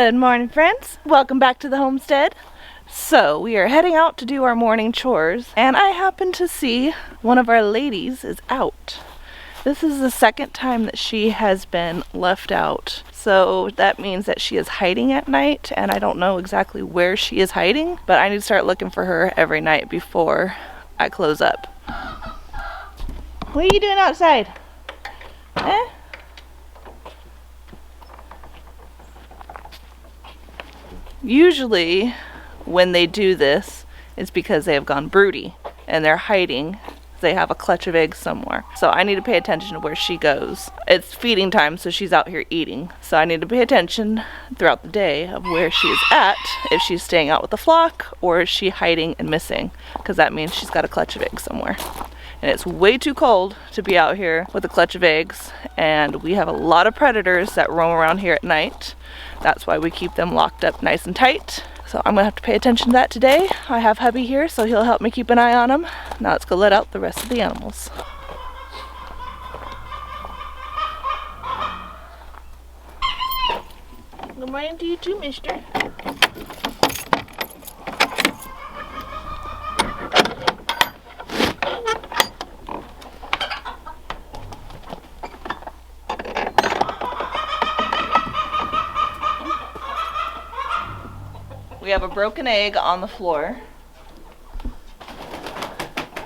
Good morning, friends. Welcome back to the homestead. So we are heading out to do our morning chores, and I happen to see one of our ladies is out. This is the second time that she has been left out. So that means that she is hiding at night, and I don't know exactly where she is hiding, but I need to start looking for her every night before I close up. What are you doing outside? Eh? Usually when they do this, it's because they have gone broody and they're hiding. They have a clutch of eggs somewhere. So I need to pay attention to where she goes. It's feeding time, so she's out here eating. So I need to pay attention throughout the day of where she is at, if she's staying out with the flock or is she hiding and missing, because that means she's got a clutch of eggs somewhere. And it's way too cold to be out here with a clutch of eggs, and we have a lot of predators that roam around here at night. That's why we keep them locked up nice and tight. So I'm gonna have to pay attention to that today. I have hubby here, so he'll help me keep an eye on them. Now let's go let out the rest of the animals. Good morning to you too, mister. We have a broken egg on the floor,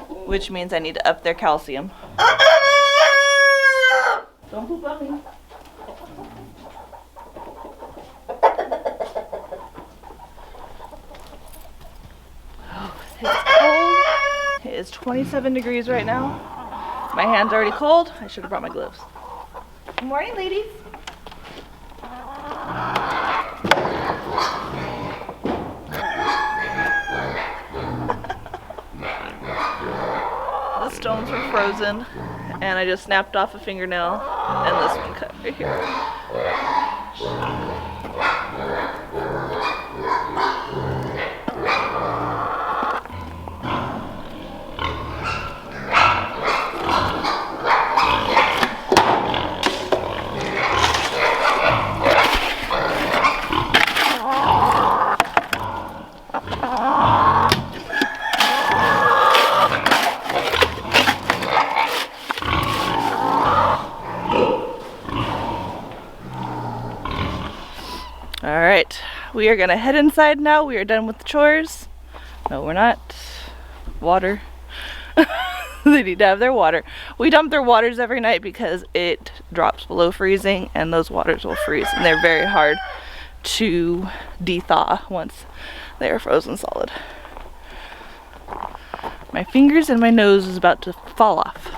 which means I need to up their calcium. Don't poop on me. It's cold. It is 27 degrees right now. My hand's already cold. I should have brought my gloves. Good morning, ladies. The stones were frozen, and I just snapped off a fingernail, and this one cut right here. Alright, we are going to head inside now. We are done with the chores. No, we're not. Water. They need to have their water. We dump their waters every night because it drops below freezing and those waters will freeze. And they're very hard to de-thaw once they are frozen solid. My fingers and my nose is about to fall off.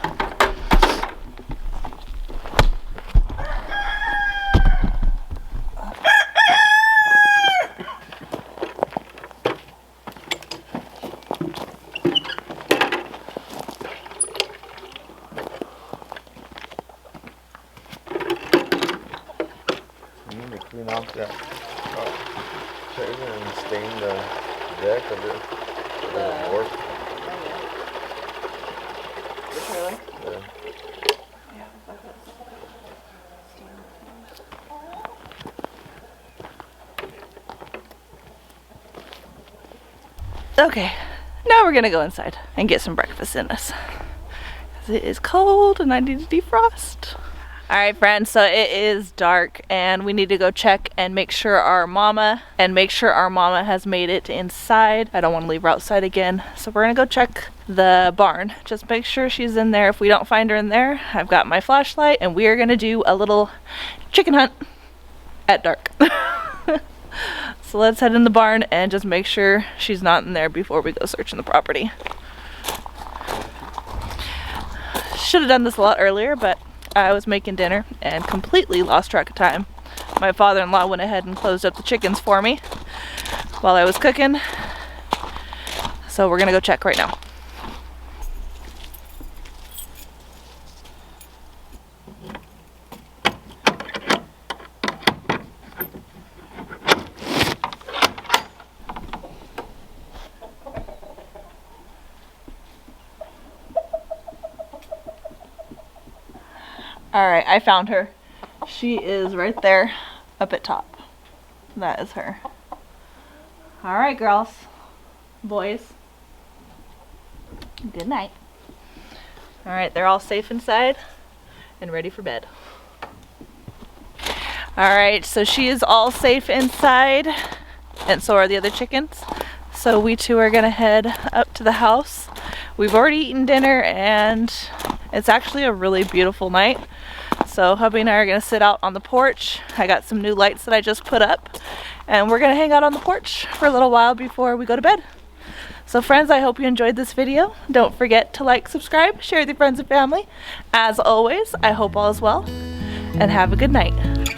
Clean off that chicken and stain the deck a bit more. The trailer? Yeah. Okay, now we're gonna go inside and get some breakfast in us. It is cold and I need to defrost. Alright friends, so it is dark and we need to go check and make sure our mama has made it inside. I don't want to leave her outside again. So we're gonna go check the barn. Just make sure she's in there. If we don't find her in there, I've got my flashlight and we are gonna do a little chicken hunt at dark. So let's head in the barn and just make sure she's not in there before we go searching the property. Should have done this a lot earlier, but I was making dinner and completely lost track of time. My father-in-law went ahead and closed up the chickens for me while I was cooking. So we're gonna go check right now. Alright, I found her. She is right there up at top. That is her. All right, girls, boys. Good night. All right, they're all safe inside and ready for bed. All right, so she is all safe inside, and so are the other chickens. So we two are gonna head up to the house. We've already eaten dinner, and it's actually a really beautiful night. So hubby and I are gonna sit out on the porch. I got some new lights that I just put up, and we're gonna hang out on the porch for a little while before we go to bed. So friends, I hope you enjoyed this video. Don't forget to like, subscribe, share with your friends and family. As always, I hope all is well, and have a good night.